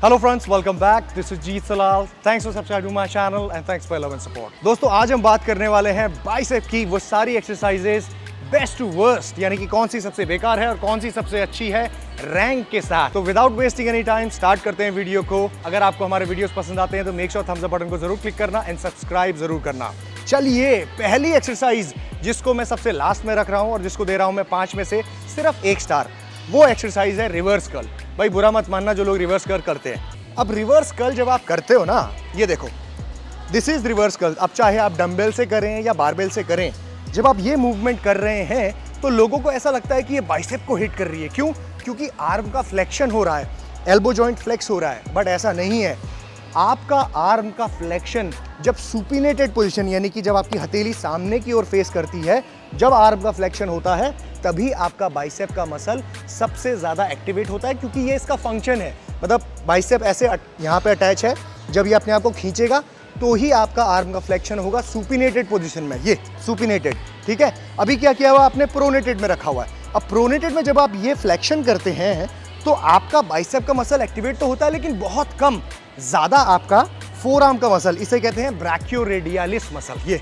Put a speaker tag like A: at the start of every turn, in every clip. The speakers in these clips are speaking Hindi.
A: Hello friends, welcome back. This is Jeet Salal. Thanks for subscribing my channel and thanks for love and support. दोस्तों, आज हम बात करने वाले हैं बाइसेप की वो सारी एक्सरसाइजेस बेस्ट टू वर्स्ट, यानी कि कौन सी सबसे बेकार है और कौन सी सबसे अच्छी है रैंक के साथ। तो without wasting any time start करते हैं वीडियो को। अगर आपको हमारे वीडियोस पसंद आते हैं तो make sure thumbs up button को जरूर क्लिक करना एंड सब्सक्राइब जरूर करना। चलिए, पहली एक्सरसाइज जिसको मैं सबसे लास्ट में रख रहा हूं और जिसको दे रहा हूं मैं 5 में से सिर्फ 1 स्टार, वो एक्सरसाइज है रिवर्स कर्ल। भाई बुरा मत मानना जो लोग रिवर्स कर्ल करते हैं। अब रिवर्स कर्ल जब आप करते हो ना, ये देखो, दिस इज रिवर्स कर्ल। अब चाहे आप डंबल से करें या बारबेल से करें, जब आप ये मूवमेंट कर रहे हैं तो लोगों को ऐसा लगता है कि ये बाइसेप को हिट कर रही है। क्यों? क्योंकि आर्म का फ्लेक्शन हो रहा है, एल्बो जॉइंट फ्लेक्स हो रहा है। बट ऐसा नहीं है। आपका आर्म का फ्लेक्शन जब सुपिनेटेड पोजीशन, यानी कि जब आपकी हथेली सामने की ओर फेस करती है, जब आर्म का फ्लेक्शन होता है, तभी आपका बाइसेप का मसल सबसे ज़्यादा एक्टिवेट होता है, क्योंकि ये इसका फंक्शन है। मतलब बाइसेप ऐसे यहाँ पे अटैच है, जब ये अपने आप को खींचेगा तो ही आपका आर्म का फ्लेक्शन होगा सुपिनेटेड पोजीशन में। ये सुपिनेटेड, ठीक है। अभी क्या किया हुआ आपने? प्रोनेटेड में रखा हुआ है। अब प्रोनेटेड में जब आप ये फ्लेक्शन करते हैं तो आपका बाइसेप का मसल एक्टिवेट तो होता है, लेकिन बहुत कम। ज़्यादा आपका फोर आर्म का मसल, इसे कहते हैं ब्रैकियोरेडियलिस मसल, ये,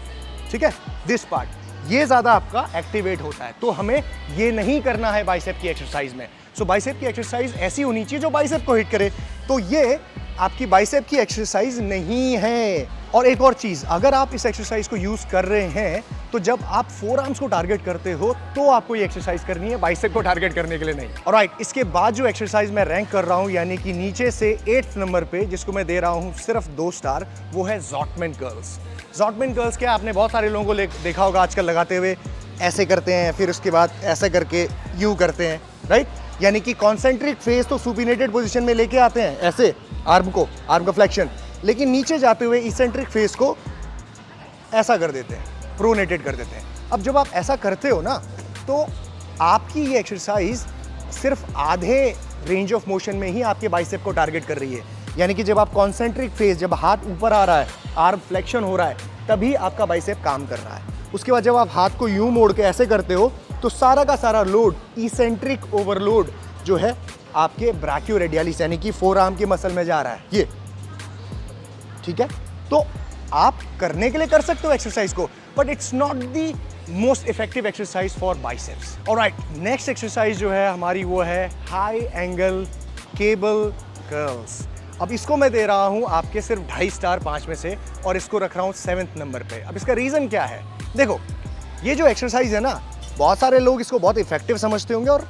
A: ठीक है, दिस पार्ट, ये ज़्यादा आपका एक्टिवेट होता है। तो हमें ये नहीं करना है बाइसेप की एक्सरसाइज में। सो बाइसेप की एक्सरसाइज ऐसी होनी चाहिए जो बाइसेप को हिट करे। तो ये आपकी बाइसेप की एक्सरसाइज नहीं है। और एक और चीज़, अगर आप इस एक्सरसाइज को यूज़ कर रहे हैं तो जब आप फोर आर्म्स को टारगेट करते हो तो आपको ये एक्सरसाइज करनी है, बाइसेप को टारगेट करने के लिए नहीं। ऑलराइट, इसके बाद जो एक्सरसाइज मैं रैंक कर रहा हूँ, यानी कि नीचे से 8th नंबर पे, जिसको मैं दे रहा हूँ सिर्फ 2 स्टार, वो है ज़ॉटमैन कर्ल्स। ज़ॉटमैन कर्ल्स क्या, आपने बहुत सारे लोगों को देखा होगा आजकल लगाते हुए। ऐसे करते हैं, फिर उसके बाद ऐसे करके यूँ करते हैं, राइट। यानी कि कॉन्सेंट्रिक फेस तो सुपिनेटेड पोजीशन में लेके आते हैं ऐसे आर्म को, आर्म का फ्लेक्शन, लेकिन नीचे जाते हुए इसेंट्रिक फेस को ऐसा कर देते हैं, प्रोनेटेड कर देते हैं। अब जब आप ऐसा करते हो ना, तो आपकी ये एक्सरसाइज सिर्फ आधे रेंज ऑफ मोशन में ही आपके बाइसेप को टारगेट कर रही है। यानी कि जब आप कॉन्सेंट्रिक फेस, जब हाथ ऊपर आ रहा है, आर्म फ्लेक्शन हो रहा है, तभी आपका बाइसेप काम कर रहा है। उसके बाद जब आप हाथ को यूं मोड़ के ऐसे करते हो तो सारा का सारा लोड, इसेंट्रिक ओवरलोड जो है, आपके ब्रैकियोरेडियलिस यानी कि फोर आर्म के मसल में जा रहा है, ये, ठीक है। तो आप करने के लिए कर सकते हो एक्सरसाइज को, but it's not the most effective exercise for biceps. Alright, next exercise जो है हमारी, वो है हाई एंगल केबल कर्ल्स। अब इसको मैं दे रहा हूं आपके सिर्फ 2.5 स्टार 5 में से, और इसको रख रहा हूं 7th नंबर पे। अब इसका रीजन क्या है? देखो, ये जो एक्सरसाइज है ना, बहुत सारे लोग इसको बहुत इफेक्टिव समझते होंगे और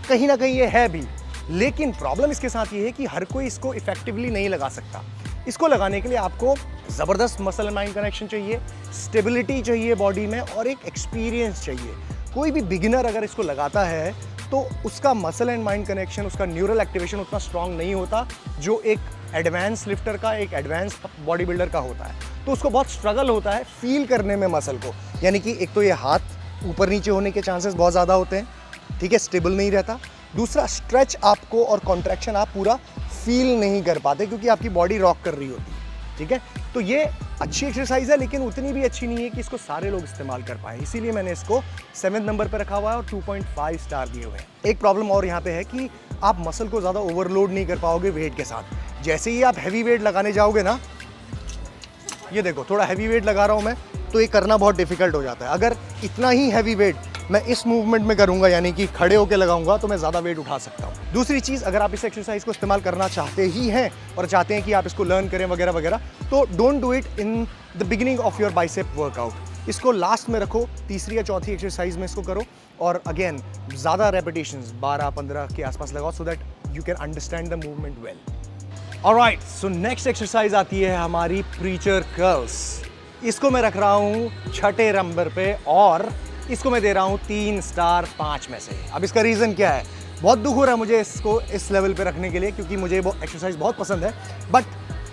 A: कहीं ना कहीं ये है भी, लेकिन प्रॉब्लम इसके साथ ये है कि हर कोई इसको इफेक्टिवली नहीं लगा सकता। इसको लगाने के लिए आपको ज़बरदस्त मसल एंड माइंड कनेक्शन चाहिए, स्टेबिलिटी चाहिए बॉडी में, और एक एक्सपीरियंस चाहिए। कोई भी बिगिनर अगर इसको लगाता है तो उसका मसल एंड माइंड कनेक्शन, उसका न्यूरल एक्टिवेशन उतना स्ट्रांग नहीं होता जो एक एडवांस लिफ्टर का, एक एडवांस बॉडी बिल्डर का होता है। तो उसको बहुत स्ट्रगल होता है फील करने में मसल को। यानी कि एक तो ये हाथ ऊपर नीचे होने के चांसेस बहुत ज़्यादा होते हैं, ठीक है, स्टेबल नहीं रहता। दूसरा, स्ट्रेच आपको और कॉन्ट्रैक्शन आप पूरा फील नहीं कर पाते, क्योंकि आपकी बॉडी रॉक कर रही होती है, ठीक है। तो ये अच्छी एक्सरसाइज है, लेकिन उतनी भी अच्छी नहीं है कि इसको सारे लोग इस्तेमाल कर पाए। इसीलिए मैंने इसको 7th नंबर पर रखा हुआ है और 2.5 स्टार दिए हुए हैं। एक प्रॉब्लम और यहाँ पे है कि आप मसल को ज़्यादा ओवरलोड नहीं कर पाओगे वेट के साथ। जैसे ही आप हैवी वेट लगाने जाओगे ना, ये देखो, थोड़ा हैवी वेट लगा रहा हूँ मैं, तो ये करना बहुत डिफिकल्ट हो जाता है। अगर इतना ही हैवी वेट मैं इस मूवमेंट में करूंगा, यानी कि खड़े होकर लगाऊंगा, तो मैं ज़्यादा वेट उठा सकता हूँ। दूसरी चीज़, अगर आप इस एक्सरसाइज को इस्तेमाल करना चाहते ही हैं और चाहते हैं कि आप इसको लर्न करें वगैरह वगैरह, तो don't do it in the beginning of your bicep workout. इसको लास्ट में रखो, तीसरी या चौथी एक्सरसाइज में इसको करो, और अगेन ज़्यादा रेपिटेशंस 12-15 के आसपास लगाओ, so that you can understand the movement well. Alright, so next exercise आती है हमारी प्रीचर कर्ल्स। इसको मैं रख रहा हूँ 6ठे नंबर पे, और इसको मैं दे रहा हूँ 3 स्टार 5 में से। अब इसका रीज़न क्या है? बहुत दुख हो रहा है मुझे इसको इस लेवल पे रखने के लिए, क्योंकि मुझे वो एक्सरसाइज बहुत पसंद है, बट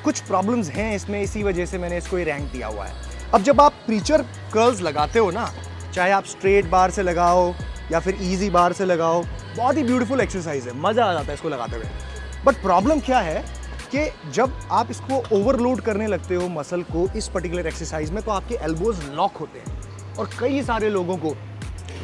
A: कुछ प्रॉब्लम्स हैं इसमें, इसी वजह से मैंने इसको ये रैंक दिया हुआ है। अब जब आप प्रीचर कर्ल्स लगाते हो ना, चाहे आप स्ट्रेट बार से लगाओ या फिर ईजी बार से लगाओ, बहुत ही ब्यूटीफुल एक्सरसाइज है, मज़ा आ जाता है इसको लगाते हुए। बट प्रॉब्लम क्या है कि जब आप इसको ओवरलोड करने लगते हो मसल को इस पर्टिकुलर एक्सरसाइज में, तो आपके एल्बोज लॉक होते हैं, और कई सारे लोगों को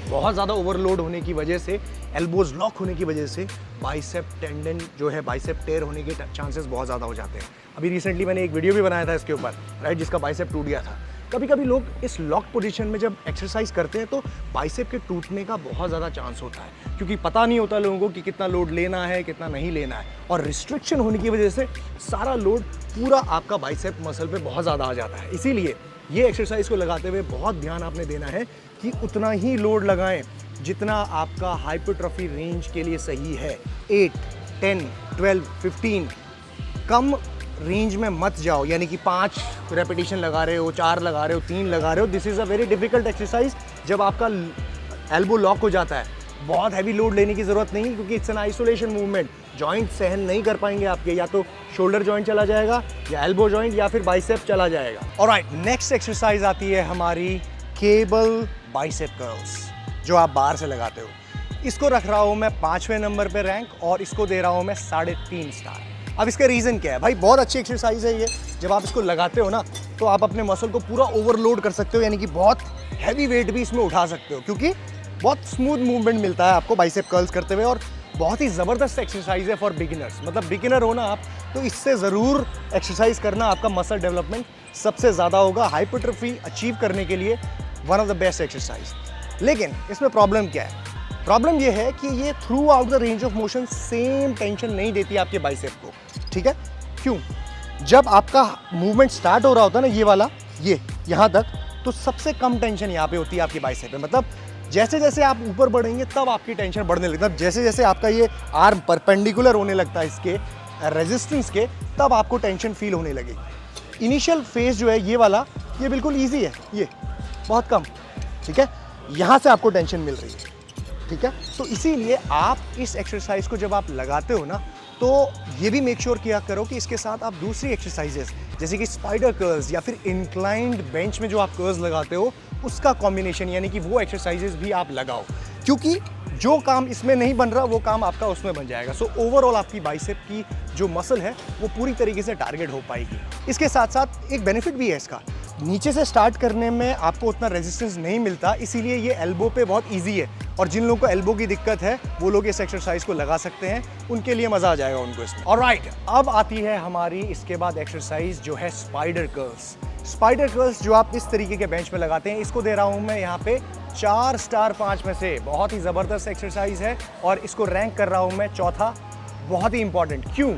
A: बहुत ज़्यादा ओवरलोड होने की वजह से, एल्बोज लॉक होने की वजह से बाइसेप टेंडन जो है, बाइसेप टेयर होने के चांसेस बहुत ज़्यादा हो जाते हैं। अभी रिसेंटली मैंने एक वीडियो भी बनाया था इसके ऊपर, राइट, जिसका बाइसेप टूट गया था। कभी कभी लोग इस लॉक पोजीशन में जब एक्सरसाइज करते हैं तो बाइसेप के टूटने का बहुत ज़्यादा चांस होता है, क्योंकि पता नहीं होता लोगों को कि कितना लोड लेना है, कितना नहीं लेना है, और रिस्ट्रिक्शन होने की वजह से सारा लोड पूरा आपका बाइसेप मसल पे बहुत ज़्यादा आ जाता है। इसीलिए ये एक्सरसाइज को लगाते हुए बहुत ध्यान आपने देना है कि उतना ही लोड लगाएं जितना आपका हाइपरट्रॉफी रेंज के लिए सही है। 8, 10, 12, 15 कम रेंज में मत जाओ, यानी कि 5 रेपिटेशन लगा रहे हो, 4 लगा रहे हो, 3 लगा रहे हो। This is a very difficult exercise जब आपका एल्बो लॉक हो जाता है। बहुत हैवी लोड लेने की ज़रूरत नहीं, क्योंकि it's an isolation movement. Joint सहन नहीं कर पाएंगे आपके, या तो शोल्डर जॉइंट चला जाएगा, या एल्बो जॉइंट, या फिर बाइसेप चला जाएगा। ऑलराइट, नेक्स्ट एक्सरसाइज आती है हमारी केबल बाइसेप कर्ल्स, जो आप बाहर से लगाते हो। इसको रख रहा हूँ मैं 5वें नंबर पे रैंक, और इसको दे रहा हूँ मैं 3.5 स्टार। अब इसका रीज़न क्या है भाई? बहुत अच्छी एक्सरसाइज है ये। जब आप इसको लगाते हो ना, तो आप अपने मसल को पूरा ओवरलोड कर सकते हो, यानी कि बहुत हैवी वेट भी इसमें उठा सकते हो, क्योंकि बहुत स्मूथ मूवमेंट मिलता है आपको बाइसेप कर्ल्स करते हुए। और बहुत ही ज़बरदस्त एक्सरसाइज है फॉर बिगिनर्स। मतलब बिगिनर हो ना आप, तो इससे ज़रूर एक्सरसाइज करना, आपका मसल डेवलपमेंट सबसे ज़्यादा होगा। हाइपरट्रॉफी अचीव करने के लिए one of the best exercise. लेकिन इसमें प्रॉब्लम क्या है? प्रॉब्लम ये है कि ये through out the range of motion same tension नहीं देती आपके बाइसेप को। ठीक है, क्यों? जब आपका मूवमेंट स्टार्ट हो रहा होता है ना, ये वाला, ये यहाँ तक, तो सबसे कम टेंशन यहाँ पे होती है आपके बाइसेप पे। मतलब जैसे जैसे आप ऊपर बढ़ेंगे तब आपकी टेंशन बढ़ने लगती है। मतलब जैसे जैसे आपका ये आर्म परपेंडिकुलर होने लगता है इसके रेजिस्टेंस के, तब आपको टेंशन फील होने लगेगी। इनिशियल फेज जो है ये वाला, ये बिल्कुल ईजी है, ये बहुत कम। ठीक है, यहाँ से आपको टेंशन मिल रही है। ठीक है, तो इसीलिए आप इस एक्सरसाइज को जब आप लगाते हो ना, तो ये भी मेक श्योर किया करो कि इसके साथ आप दूसरी एक्सरसाइजेस जैसे कि स्पाइडर कर्ल्स या फिर इंक्लाइंड बेंच में जो आप कर्ल्स लगाते हो, उसका कॉम्बिनेशन, यानी कि वो एक्सरसाइजेस भी आप लगाओ, क्योंकि जो काम इसमें नहीं बन रहा वो काम आपका उसमें बन जाएगा। सो ओवरऑल आपकी बाइसेप की जो मसल है वो पूरी तरीके से टारगेट हो पाएगी। इसके साथ साथ एक बेनिफिट भी है इसका, नीचे से स्टार्ट करने में आपको उतना रेजिस्टेंस नहीं मिलता, इसीलिए ये एल्बो पे बहुत इजी है। और जिन लोगों को एल्बो की दिक्कत है वो लोग इस एक्सरसाइज को लगा सकते हैं, उनके लिए मजा आ जाएगा उनको इसमें। ऑलराइट, अब आती है हमारी इसके बाद एक्सरसाइज जो है स्पाइडर कर्ल्स। स्पाइडर कर्ल्स जो आप इस तरीके के बेंच में लगाते हैं, इसको दे रहा हूं मैं यहाँ पे 4 स्टार 5 में से। बहुत ही ज़बरदस्त एक्सरसाइज है और इसको रैंक कर रहा हूँ मैं चौथा। बहुत ही इंपॉर्टेंट, क्यों?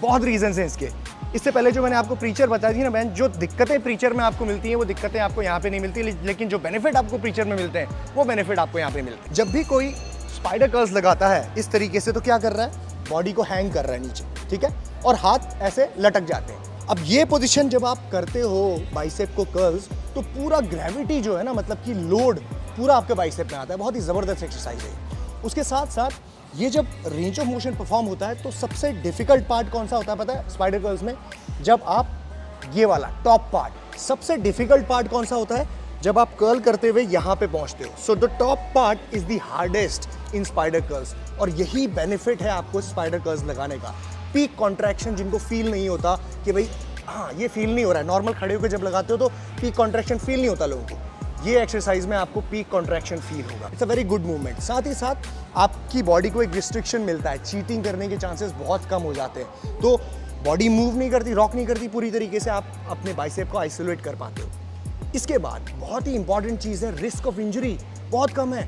A: बहुत रीजंस हैं इसके। इससे पहले जो मैंने आपको प्रीचर बताई थी ना बहन, जो दिक्कतें प्रीचर में आपको मिलती हैं वो दिक्कतें आपको यहाँ पे नहीं मिलती, लेकिन जो बेनिफिट आपको प्रीचर में मिलते हैं वो बेनिफिट आपको यहाँ पे मिलते हैं। जब भी कोई स्पाइडर कर्ल्स लगाता है इस तरीके से, तो क्या कर रहा है? बॉडी को हैंग कर रहा है नीचे, ठीक है, और हाथ ऐसे लटक जाते हैं। अब ये पोजीशन जब आप करते हो बाइसेप को कर्ल्स, तो पूरा ग्रेविटी जो है ना, मतलब कि लोड पूरा आपके बाइसेप में आता है। बहुत ही ज़बरदस्त एक्सरसाइज है। उसके साथ साथ ये जब रेंज ऑफ मोशन परफॉर्म होता है, तो सबसे डिफिकल्ट पार्ट कौन सा होता है पता है स्पाइडर कर्ल्स में? जब आप ये वाला टॉप पार्ट, सबसे डिफिकल्ट पार्ट कौन सा होता है? जब आप कर्ल करते हुए यहाँ पे पहुँचते हो। So the top part is the hardest in spider curls, और यही बेनिफिट है आपको स्पाइडर कर्ल्स लगाने का। पीक कॉन्ट्रैक्शन जिनको फील नहीं होता कि भाई हाँ ये फील नहीं हो रहा है, नॉर्मल खड़े होकर जब लगाते हो तो पीक कॉन्ट्रैक्शन फील नहीं होता लोगों को, ये एक्सरसाइज में आपको पीक कॉन्ट्रैक्शन फील होगा। It's a very good movement. साथ ही साथ आपकी बॉडी को एक रिस्ट्रिक्शन मिलता है, चीटिंग करने के चांसेस बहुत कम हो जाते हैं। तो बॉडी मूव नहीं करती, रॉक नहीं करती पूरी तरीके से, आप अपने बाइसेप को आइसोलेट कर पाते हो। इसके बाद बहुत ही इंपॉर्टेंट चीज़ है, रिस्क ऑफ इंजरी बहुत कम है।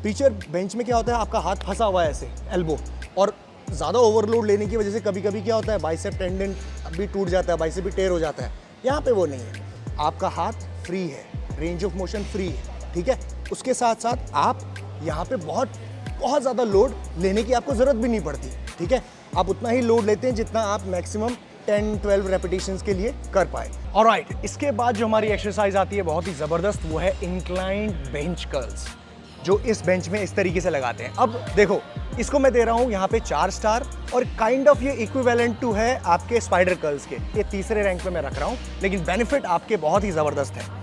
A: पिचर बेंच में क्या होता है, आपका हाथ फंसा हुआ है ऐसे एल्बो, और ज़्यादा ओवरलोड लेने की वजह से कभी कभी क्या होता है, बाइसेप टेंडन भी टूट जाता है, बाइसेप भी टेयर हो जाता है। यहाँ पे वो नहीं है, आपका हाथ फ्री है, रेंज ऑफ मोशन फ्री है, ठीक है। उसके साथ साथ आप यहाँ पे बहुत ज़्यादा लोड लेने की आपको ज़रूरत भी नहीं पड़ती, ठीक है। आप उतना ही लोड लेते हैं जितना आप मैक्सिमम 10-12 रेपिटेशंस के लिए कर पाए। ऑलराइट, इसके बाद जो हमारी एक्सरसाइज आती है बहुत ही ज़बरदस्त, वो है इंक्लाइंड बेंच कर्ल्स, जो इस बेंच में इस तरीके से लगाते हैं। अब देखो, इसको मैं दे रहा हूँ यहाँ पे 4 स्टार, और काइंड ऑफ ये इक्विवेलेंट टू है आपके स्पाइडर कर्ल्स के, ये तीसरे रैंक पे मैं रख रहा हूँ, लेकिन बेनिफिट आपके बहुत ही ज़बरदस्त है।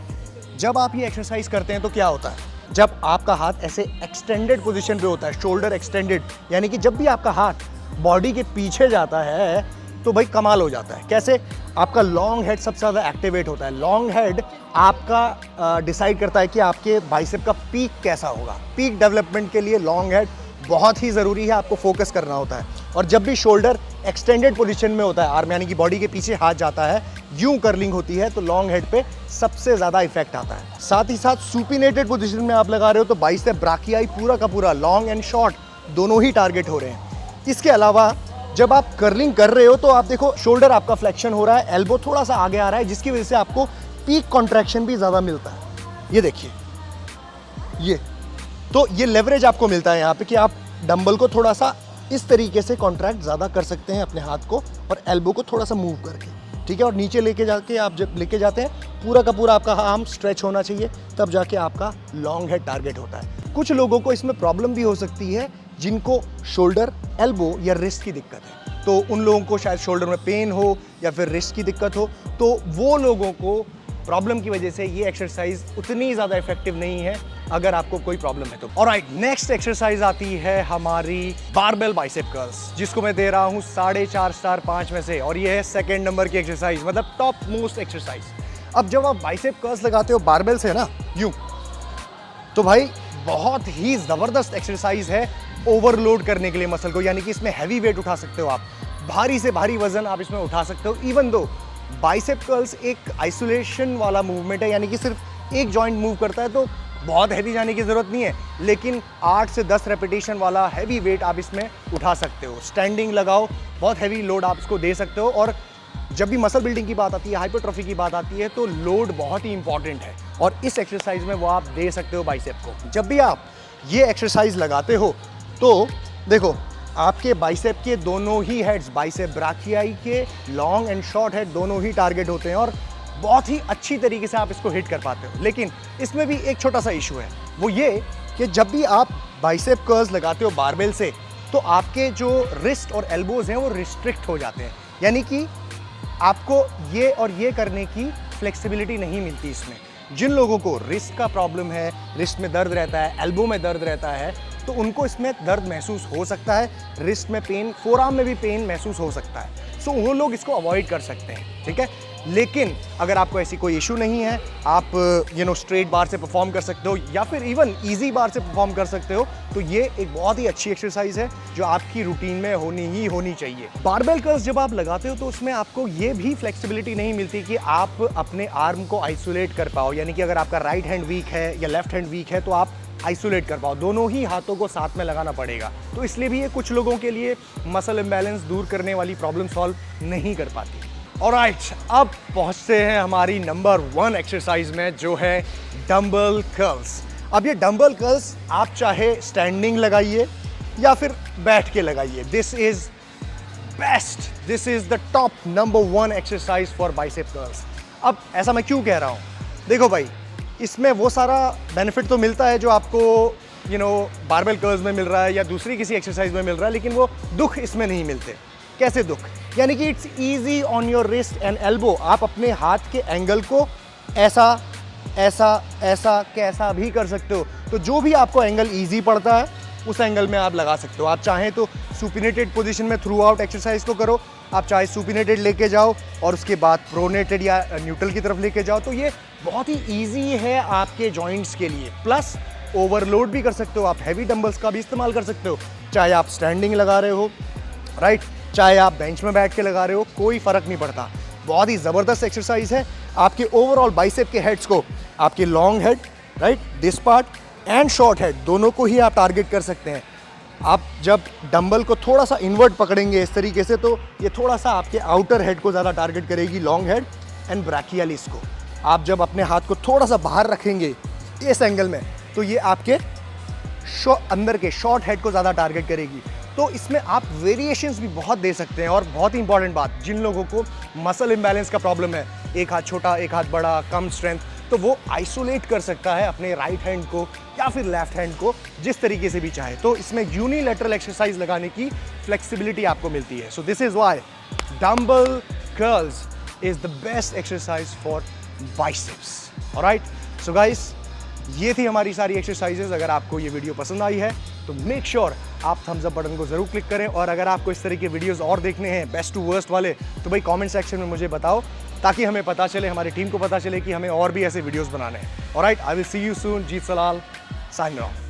A: जब आप ये एक्सरसाइज करते हैं तो क्या होता है, जब आपका हाथ ऐसे एक्सटेंडेड पोजीशन पे होता है, शोल्डर एक्सटेंडेड, यानी कि जब भी आपका हाथ बॉडी के पीछे जाता है तो भाई कमाल हो जाता है। कैसे? आपका लॉन्ग हेड सबसे ज़्यादा एक्टिवेट होता है। लॉन्ग हेड आपका डिसाइड करता है कि आपके बाइसेप का पीक कैसा होगा। पीक डेवलपमेंट के लिए लॉन्ग हेड बहुत ही ज़रूरी है, आपको फोकस करना होता है। और जब भी शोल्डर एक्सटेंडेड पोजीशन में होता है, आर्म यानी कि बॉडी के पीछे हाथ जाता है, यूं कर्लिंग होती है, तो लॉन्ग हेड पे सबसे ज़्यादा इफेक्ट आता है। साथ ही साथ सुपिनेटेड पोजीशन में आप लगा रहे हो तो बाइसेप ब्राकियाई पूरा का पूरा लॉन्ग एंड शॉर्ट दोनों ही टारगेट हो रहे हैं। इसके अलावा जब आप कर्लिंग कर रहे हो तो आप देखो शोल्डर आपका फ्लेक्शन हो रहा है, एल्बो थोड़ा सा आगे आ रहा है, जिसकी वजह से आपको पीक कॉन्ट्रैक्शन भी ज़्यादा मिलता है। ये देखिए, ये लेवरेज आपको मिलता है यहाँ पे कि आप डंबल को थोड़ा सा इस तरीके से कॉन्ट्रैक्ट ज़्यादा कर सकते हैं अपने हाथ को, और एल्बो को थोड़ा सा मूव करके, ठीक है। और नीचे लेके जाके आप जब लेके जाते हैं पूरा का पूरा आपका आर्म स्ट्रेच होना चाहिए, तब जाके आपका लॉन्ग हेड टारगेट होता है। कुछ लोगों को इसमें प्रॉब्लम भी हो सकती है जिनको शोल्डर, एल्बो या रिस्ट की दिक्कत है, तो उन लोगों को शायद शोल्डर में पेन हो या फिर रिस्ट की दिक्कत हो, तो वो लोगों को प्रॉब्लम की वजह से ये एक्सरसाइज उतनी ज़्यादा इफेक्टिव नहीं है अगर आपको कोई प्रॉब्लम है तो। ऑलराइट, नेक्स्ट एक्सरसाइज आती है हमारी बारबेल बाइसेप कर्ल्स, जिसको मैं दे रहा हूँ 4.5 स्टार 5 में से, और ये है सेकेंड नंबर की एक्सरसाइज, मतलब टॉप मोस्ट एक्सरसाइज। अब जब आप बाइसेप कर्ल्स लगाते हो बारबेल से ना यूं, तो भाई बहुत ही ज़बरदस्त एक्सरसाइज है ओवरलोड करने के लिए मसल को, यानी कि इसमें हैवी वेट उठा सकते हो आप, भारी से भारी वजन आप इसमें उठा सकते हो। इवन दो बाइसेप कर्ल्स एक आइसोलेशन वाला मूवमेंट है, यानी कि सिर्फ एक जॉइंट मूव करता है, तो बहुत हैवी जाने की ज़रूरत नहीं है, लेकिन 8 से 10 रेपिटेशन वाला हैवी वेट आप इसमें उठा सकते हो। स्टैंडिंग लगाओ, बहुत हैवी लोड आप इसको दे सकते हो। और जब भी मसल बिल्डिंग की बात आती है, हाइपरट्रॉफी की बात आती है, तो लोड बहुत ही इंपॉर्टेंट है, और इस एक्सरसाइज में वो आप दे सकते हो बाइसेप को। जब भी आप ये एक्सरसाइज लगाते हो तो देखो आपके बाइसेप के दोनों ही हेड्स, बाइसेप ब्राकियाई के लॉन्ग एंड शॉर्ट हेड दोनों ही टारगेट होते हैं, और बहुत ही अच्छी तरीके से आप इसको हिट कर पाते हो। लेकिन इसमें भी एक छोटा सा इशू है, वो ये कि जब भी आप बाइसेप कर्ल्स लगाते हो बारबेल से, तो आपके जो रिस्ट और एल्बोज हैं वो रिस्ट्रिक्ट हो जाते हैं, यानी कि आपको ये और ये करने की फ्लेक्सिबिलिटी नहीं मिलती इसमें। जिन लोगों को रिस्ट का प्रॉब्लम है, रिस्ट में दर्द रहता है, एल्बो में दर्द रहता है, तो उनको इसमें दर्द महसूस हो सकता है, रिस्ट में पेन, फोरआर्म में भी पेन महसूस हो सकता है, सो वो लोग इसको अवॉइड कर सकते हैं, ठीक है। लेकिन अगर आपको ऐसी कोई इशू नहीं है, आप स्ट्रेट बार से परफॉर्म कर सकते हो या फिर इवन इजी बार से परफॉर्म कर सकते हो, तो ये एक बहुत ही अच्छी एक्सरसाइज है जो आपकी रूटीन में होनी चाहिए। बारबेल कर्ल्स जब आप लगाते हो तो उसमें आपको ये भी फ्लेक्सिबिलिटी नहीं मिलती कि आप अपने आर्म को आइसोलेट कर पाओ, यानी कि अगर आपका राइट हैंड वीक है या लेफ्ट हैंड वीक है तो आप आइसोलेट कर पाओ, दोनों ही हाथों को साथ में लगाना पड़ेगा। तो इसलिए भी ये कुछ लोगों के लिए मसल इम्बैलेंस दूर करने वाली प्रॉब्लम सॉल्व नहीं कर पाती। ऑलराइट, अब पहुंचते हैं हमारी नंबर 1 एक्सरसाइज में, जो है डंबल कर्ल्स। अब ये डंबल कर्ल्स आप चाहे स्टैंडिंग लगाइए या फिर बैठ के लगाइए, this is best, this is the top number 1 exercise for bicep curls. अब ऐसा मैं क्यों कह रहा हूं? देखो भाई, इसमें वो सारा बेनिफिट तो मिलता है जो आपको बारबेल कर्ल्स में मिल रहा है या दूसरी किसी एक्सरसाइज में मिल रहा है, लेकिन वो दुख इसमें नहीं मिलते। कैसे दुख? यानी कि it's easy on your wrist and elbow. आप अपने हाथ के एंगल को ऐसा ऐसा ऐसा कैसा भी कर सकते हो, तो जो भी आपको एंगल ईजी पड़ता है उस एंगल में आप लगा सकते हो। आप चाहें तो सुपिनेटेड पोजीशन में थ्रू आउट एक्सरसाइज को करो, आप चाहे सुपिनेटेड लेके जाओ और उसके बाद प्रोनेटेड या न्यूट्रल की तरफ लेके जाओ, तो ये बहुत ही ईजी है आपके जॉइंट्स के लिए। प्लस ओवरलोड भी कर सकते हो, आप हैवी डंबल्स का भी इस्तेमाल कर सकते हो, चाहे आप स्टैंडिंग लगा रहे हो, राइट, चाहे आप बेंच में बैठ के लगा रहे हो, कोई फर्क नहीं पड़ता। बहुत ही ज़बरदस्त एक्सरसाइज है, आपके ओवरऑल बाइसेप के हेड्स को, आपके long head, right, this part and short head, दोनों को ही आप टारगेट कर सकते हैं। आप जब डंबल को थोड़ा सा इन्वर्ट पकड़ेंगे इस तरीके से, तो ये थोड़ा सा आपके आउटर हेड को ज़्यादा टारगेट करेगी, लॉन्ग हेड एंड ब्राकियालिस को। आप जब अपने हाथ को थोड़ा सा बाहर रखेंगे इस एंगल में, तो ये आपके अंदर के शॉर्ट हेड को ज़्यादा टारगेट करेगी। तो इसमें आप वेरिएशंस भी बहुत दे सकते हैं। और बहुत ही इंपॉर्टेंट बात, जिन लोगों को मसल इम्बैलेंस का प्रॉब्लम है, एक हाथ छोटा एक हाथ बड़ा, कम स्ट्रेंथ, तो वो आइसोलेट कर सकता है अपने राइट हैंड को या फिर लेफ्ट हैंड को, जिस तरीके से भी चाहे। तो इसमें यूनिलैटरल एक्सरसाइज लगाने की फ्लेक्सिबिलिटी आपको मिलती है। So this is why dumbbell curls is the best exercise for biceps. Alright, so guys, ये थी हमारी सारी एक्सरसाइजेज। अगर आपको ये वीडियो पसंद आई है तो मेक श्योर आप थम्स अप बटन को जरूर क्लिक करें। और अगर आपको इस तरह के वीडियोस और देखने हैं बेस्ट टू वर्स्ट वाले, तो भाई कमेंट सेक्शन में मुझे बताओ, ताकि हमें पता चले, हमारी टीम को पता चले कि हमें और भी ऐसे वीडियोस बनाने हैं। Alright, I will see you soon. Jeet Salal signing off.